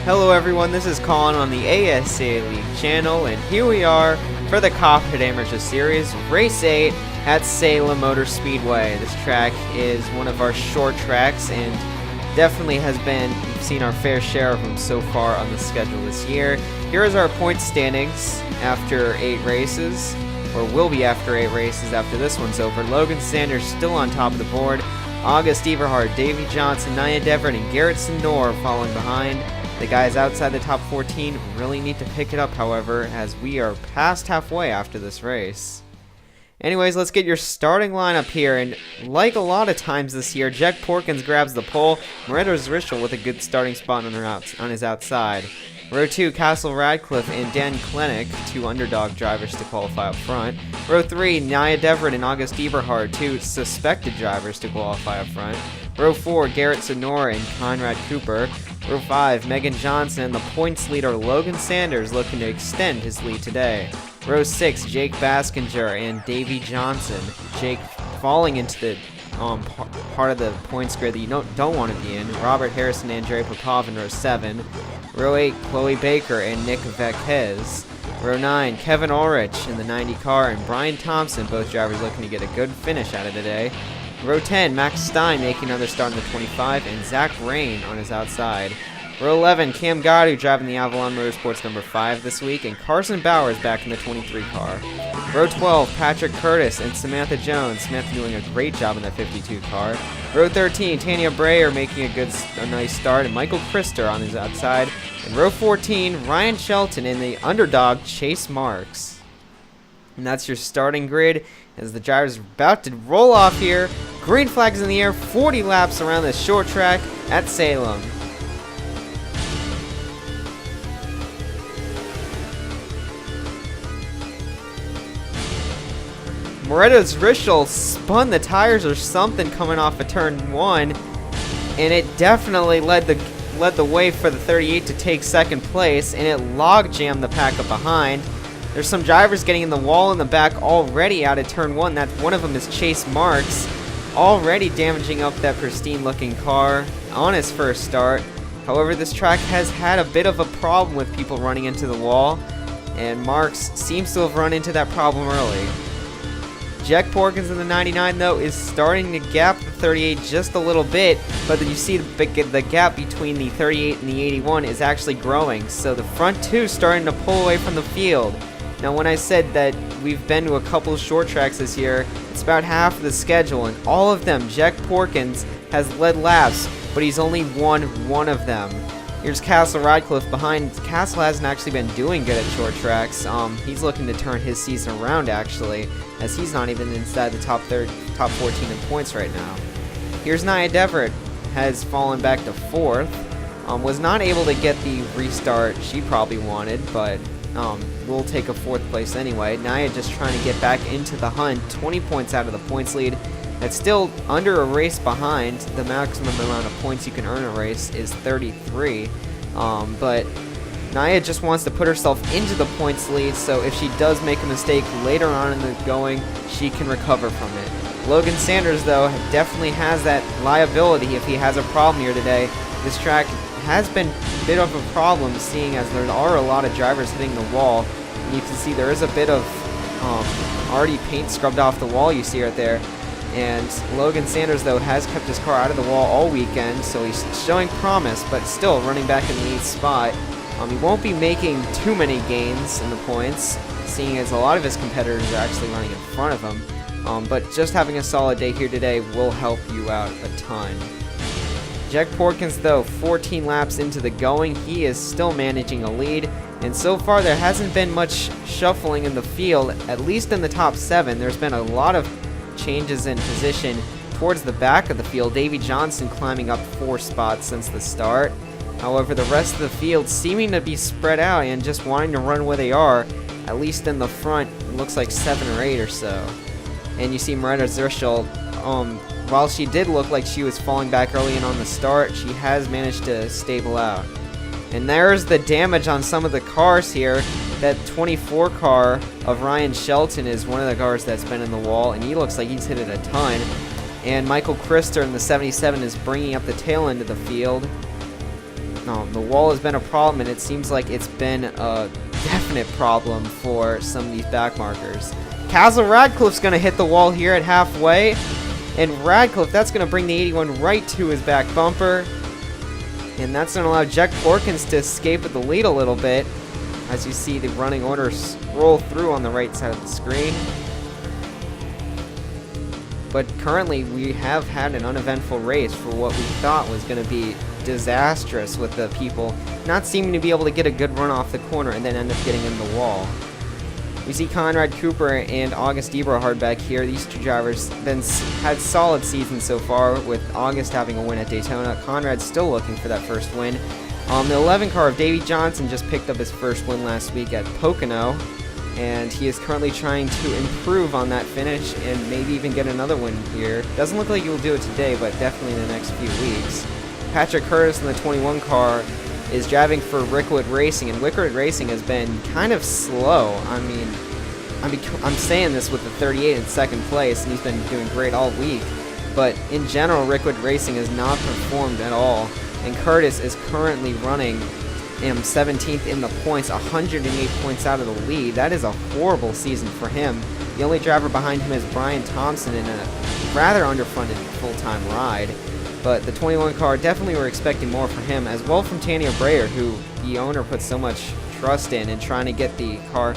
Hello everyone, this is Colin on the ASA League channel, and here we are for the Cockpit Amateur Series, Race 8 at Salem Motor Speedway. This track is one of our short tracks and definitely has been, we've seen our fair share of them so far on the schedule this year. Here is our point standings after 8 races, or will be after 8 races after this one's over. Logan Sanders still on top of the board. August Everhart, Davey Johnson, Nia Devert, and Garrett Sonor following behind. The guys outside the top 14 really need to pick it up, however, as we are past halfway after this race. Anyways, let's get your starting lineup here, and like a lot of times this year, Jack Porkins grabs the pole, Moretto Zrischel with a good starting spot on his outside. Row 2, Castle Radcliffe and Dan Klenik, 2 underdog drivers to qualify up front. Row 3, Nia Devert and August Eberhard, 2 suspected drivers to qualify up front. Row 4, Garrett Sonor and Conrad Cooper. Row 5, Megan Johnson and the points leader Logan Sanders looking to extend his lead today. Row 6, Jake Baskinger and Davey Johnson. Jake falling into the part of the points grid that you don't want to be in. Robert Harrison and Andrei Popov in row 7. Row 8, Chloe Baker and Nick Vekhez. Row 9, Kevin Ulrich in the 90 car and Brian Thompson, both drivers looking to get a good finish out of today. Row 10, Max Stein making another start in the 25 and Zach Rain on his outside. Row 11, Cam Gadu driving the Avalon Motorsports number 5 this week, and Carson Bowers back in the 23 car. Row 12, Patrick Curtis and Samantha Jones. Samantha doing a great job in that 52 car. Row 13, Tanya Breyer making a nice start, and Michael Krister on his outside. And row 14, Ryan Shelton and the underdog Chase Marks. And that's your starting grid as the drivers are about to roll off here. Green flags in the air, 40 laps around this short track at Salem. Moretto Zrischel spun the tires or something coming off of turn 1, and it definitely led the way for the 38 to take second place, and it log jammed the pack up behind. There's some drivers getting in the wall in the back already out of turn 1. That one of them is Chase Marks, already damaging up that pristine looking car on his first start. However, this track has had a bit of a problem with people running into the wall, and Marks seems to have run into that problem early. Jack Porkins in the 99, though, is starting to gap the 38 just a little bit, but then you see the gap between the 38 and the 81 is actually growing, so the front two starting to pull away from the field. Now, when I said that we've been to a couple of short tracks this year, it's about half of the schedule, and all of them, Jack Porkins has led laps, but he's only won one of them. Here's Castle Radcliffe behind. Castle hasn't actually been doing good at short tracks. He's looking to turn his season around, actually, as he's not even inside the top 14 in points right now. Here's Nia Devert, has fallen back to 4th. Was not able to get the restart she probably wanted, but will take a 4th place anyway. Nia just trying to get back into the hunt. 20 points out of the points lead. That's still under a race behind. The maximum amount of points you can earn in a race is 33. But Nia just wants to put herself into the points lead, so if she does make a mistake later on in the going, she can recover from it. Logan Sanders, though, definitely has that liability if he has a problem here today. This track has been a bit of a problem, seeing as there are a lot of drivers hitting the wall. And you can see there is a bit of already paint scrubbed off the wall you see right there. And Logan Sanders, though, has kept his car out of the wall all weekend, so he's showing promise, but still running back in the 8th spot. He won't be making too many gains in the points, seeing as a lot of his competitors are actually running in front of him. But just having a solid day here today will help you out a ton. Jack Porkins, though, 14 laps into the going, he is still managing a lead. And so far, there hasn't been much shuffling in the field, at least in the top 7. There's been a lot of changes in position towards the back of the field. Davey Johnson climbing up 4 spots since the start. However, the rest of the field seeming to be spread out and just wanting to run where they are, at least in the front, it looks like 7 or 8 or so. And you see Moretto Zrischel, while she did look like she was falling back early and on the start, she has managed to stable out. And there's the damage on some of the cars here. That 24 car of Ryan Shelton is one of the cars that's been in the wall, and he looks like he's hit it a ton. And Michael Krister in the 77 is bringing up the tail end of the field. The wall has been a problem, and it seems like it's been a definite problem for some of these back markers. Castle Radcliffe's going to hit the wall here at halfway, and Radcliffe, that's going to bring the 81 right to his back bumper, and that's going to allow Jack Porkins to escape with the lead a little bit, as you see the running order scroll through on the right side of the screen. But currently, we have had an uneventful race for what we thought was going to be disastrous, with the people not seeming to be able to get a good run off the corner and then end up getting in the wall. We see Conrad Cooper and August Eberhard back here. These two drivers had solid seasons so far, with August having a win at Daytona. Conrad's still looking for that first win. The 11 car of Davey Johnson just picked up his first win last week at Pocono, and he is currently trying to improve on that finish and maybe even get another win here. Doesn't look like he will do it today, but definitely in the next few weeks. Patrick Curtis in the 21 car is driving for Rickwood Racing, and Rickwood Racing has been kind of slow. I'm saying this with the 38 in second place, and he's been doing great all week, but in general, Rickwood Racing has not performed at all, and Curtis is currently running 17th in the points, 108 points out of the lead. That is a horrible season for him. The only driver behind him is Brian Thompson in a rather underfunded full-time ride. But the 21 car, definitely were expecting more from him, as well from Tanya Brayer, who the owner put so much trust in trying to get the car.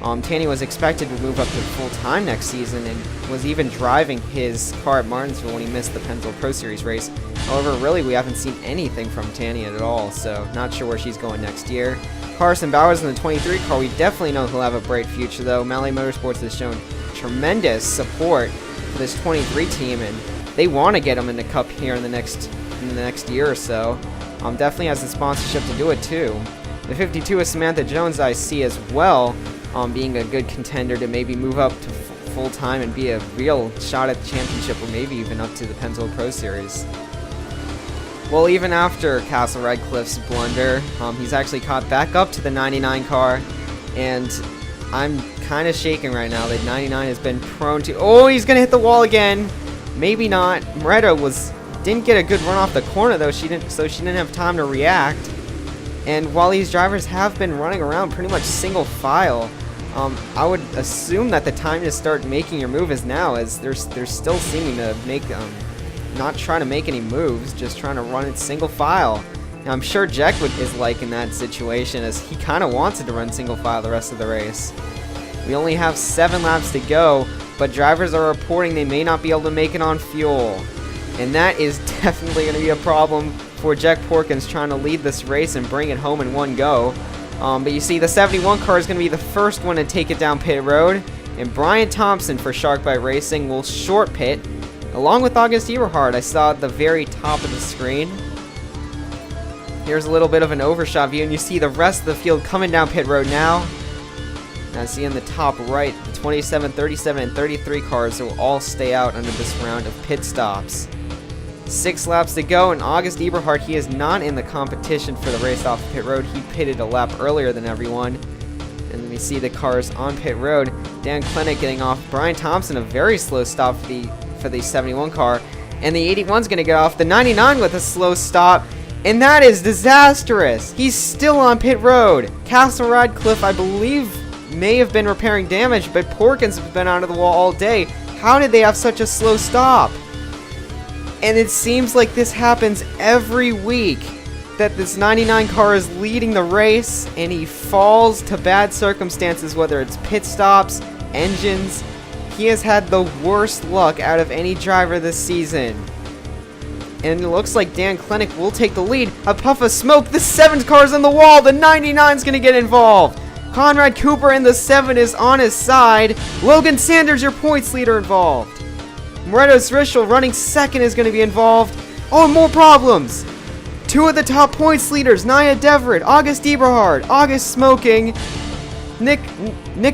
Tanya was expected to move up to full-time next season and was even driving his car at Martinsville when he missed the Pennzoil Pro Series race. However, really, we haven't seen anything from Tanya at all, so not sure where she's going next year. Carson Bowers in the 23 car, we definitely know he'll have a bright future, though. Malley Motorsports has shown tremendous support for this 23 team, and they want to get him in the Cup here in the next year or so. Definitely has the sponsorship to do it, too. The 52 is Samantha Jones, I see as well, being a good contender to maybe move up to full-time and be a real shot at the championship, or maybe even up to the Pennzoil Pro Series. Well, even after Castle Radcliffe's blunder, he's actually caught back up to the 99 car, and I'm kind of shaking right now that 99 has been prone to... Oh, he's going to hit the wall again! Maybe not. Moretta didn't get a good run off the corner, though, so she didn't have time to react. And while these drivers have been running around pretty much single file, I would assume that the time to start making your move is now, as they're still seeming to make... not trying to make any moves, just trying to run it single file. Now, I'm sure Jack is liking that situation, as he kind of wanted to run single file the rest of the race. We only have 7 laps to go, but drivers are reporting they may not be able to make it on fuel. And that is definitely going to be a problem for Jack Porkins trying to lead this race and bring it home in one go. But you see, the 71 car is going to be the first one to take it down pit road, and Brian Thompson for Sharkbite Racing will short pit, along with August Eberhard. I saw at the very top of the screen. Here's a little bit of an overshot view, and you see the rest of the field coming down pit road now. Now, see in the top right, the 27, 37, and 33 cars will all stay out under this round of pit stops. 6 laps to go, and August Eberhard, he is not in the competition for the race off pit road. He pitted a lap earlier than everyone. And then we see the cars on pit road. Dan Klenick getting off. Brian Thompson, a very slow stop for the 71 car. And the 81's going to get off the 99 with a slow stop. And that is disastrous. He's still on pit road. Castle Radcliffe, I believe, may have been repairing damage, but Porkins has been out of the wall all day. How did they have such a slow stop? And it seems like this happens every week, that this 99 car is leading the race and he falls to bad circumstances, whether it's pit stops, engines. He has had the worst luck out of any driver this season. And it looks like Dan Klenick will take the lead. A puff of smoke. The 7 car's on the wall. The 99's going to get involved. Conrad Cooper in the 7 is on his side. Logan Sanders, your points leader, involved. Moretos Rischel running second is going to be involved. Oh, and more problems. 2 of the top points leaders, Nia Deverett, August Eberhard, August smoking. Nick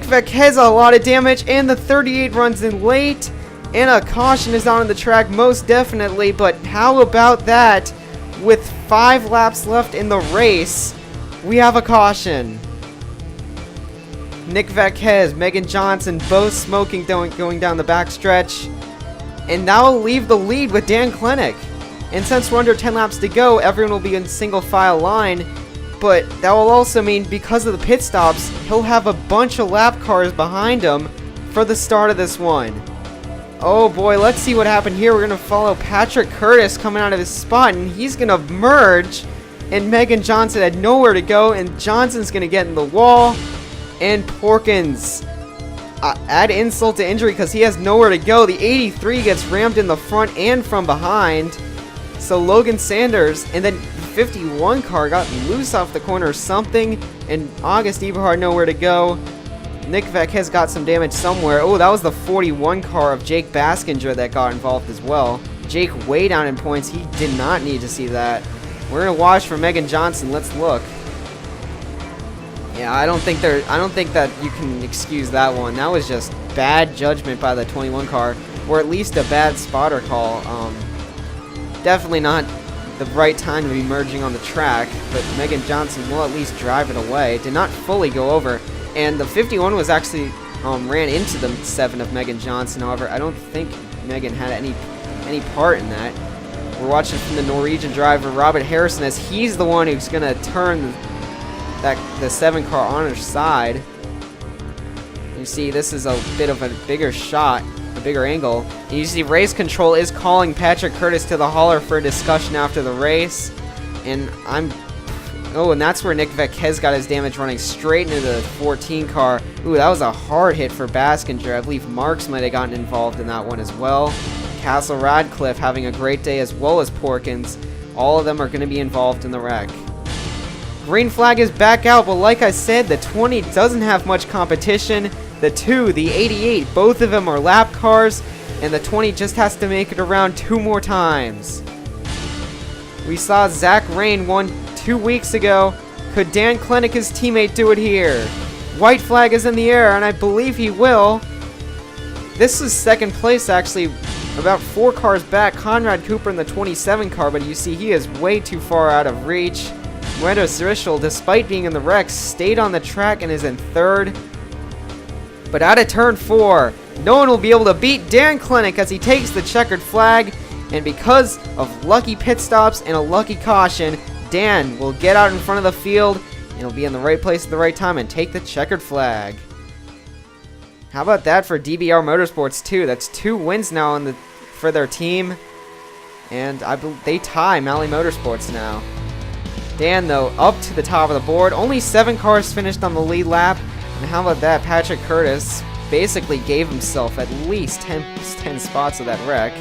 Vec has a lot of damage, and the 38 runs in late. And a caution is on the track, most definitely. But how about that? With 5 laps left in the race, we have a caution. Nick Vec, Megan Johnson, both smoking going down the backstretch. And that will leave the lead with Dan Klenick. And since we're under 10 laps to go, everyone will be in single file line. But that will also mean because of the pit stops, he'll have a bunch of lap cars behind him for the start of this one. Oh boy, let's see what happened here. We're going to follow Patrick Curtis coming out of his spot, and he's going to merge. And Megan Johnson had nowhere to go, and Johnson's going to get in the wall. And Porkins, add insult to injury because he has nowhere to go. The 83 gets rammed in the front and from behind. So Logan Sanders, and then 51 car got loose off the corner or something, and August Eberhard nowhere to go. Nick Vacquez got some damage somewhere. Oh, that was the 41 car of Jake Baskinger that got involved as well. Jake way down in points. He did not need to see that. We're gonna watch for Megan Johnson. Let's look. Yeah, I don't think that you can excuse that one. That was just bad judgment by the 21 car, or at least a bad spotter call. Definitely not the right time to be merging on the track, but Megan Johnson will at least drive it away. Did not fully go over, and the 51 was actually ran into the 7 of Megan Johnson. However, I don't think Megan had any part in that. We're watching from the Norwegian driver Robert Harrison, as he's the one who's gonna turn the 7 car on her side. You see, this is a bit of a bigger shot, a bigger angle. And you see race control is calling Patrick Curtis to the hauler for a discussion after the race. And and that's where Nick Vacquez got his damage, running straight into the 14 car. Ooh, that was a hard hit for Baskinger. I believe Marks might have gotten involved in that one as well. Castle Radcliffe having a great day, as well as Porkins. All of them are going to be involved in the wreck. Green flag is back out, but like I said, the 20 doesn't have much competition. The 2, the 88, both of them are lap cars, and the 20 just has to make it around 2 more times. We saw Zach Rain won 2 weeks ago. Could Dan Klenick, his teammate, do it here? White flag is in the air, and I believe he will. This is second place, actually, about 4 cars back. Conrad Cooper in the 27 car, but you see he is way too far out of reach. Miranda Zrischel, despite being in the wreck, stayed on the track and is in 3rd. But out of turn 4, no one will be able to beat Dan Klenick as he takes the checkered flag. And because of lucky pit stops and a lucky caution, Dan will get out in front of the field and he'll be in the right place at the right time and take the checkered flag. How about that for DBR Motorsports 2? That's 2 wins now for their team. And they tie Malley Motorsports now. Dan, though, up to the top of the board. Only 7 cars finished on the lead lap. And how about that? Patrick Curtis basically gave himself at least 10 spots of that wreck.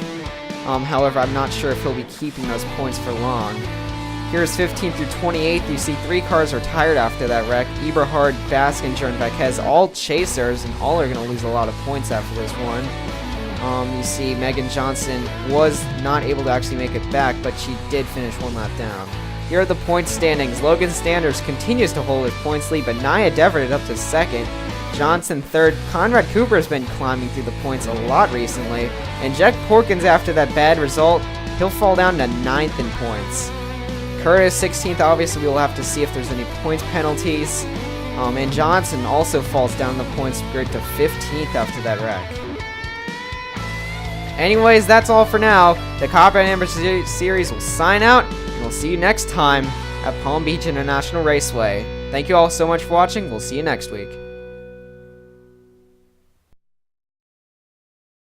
However, I'm not sure if he'll be keeping those points for long. Here's 15th through 28th. You see 3 cars are tired after that wreck. Eberhard, Baskinger, and Vacquez, all chasers, and all are going to lose a lot of points after this one. You see Megan Johnson was not able to actually make it back, but she did finish 1 lap down. Here are the point standings. Logan Sanders continues to hold his points lead, but Nia Deverett up to 2nd. Johnson 3rd. Conrad Cooper has been climbing through the points a lot recently. And Jack Porkins, after that bad result, he'll fall down to 9th in points. Curtis 16th. Obviously, we'll have to see if there's any points penalties. And Johnson also falls down the points grid to 15th after that wreck. Anyways, that's all for now. The Copper and Amber Series will sign out, and we'll see you next time at Palm Beach International Raceway. Thank you all so much for watching. We'll see you next week.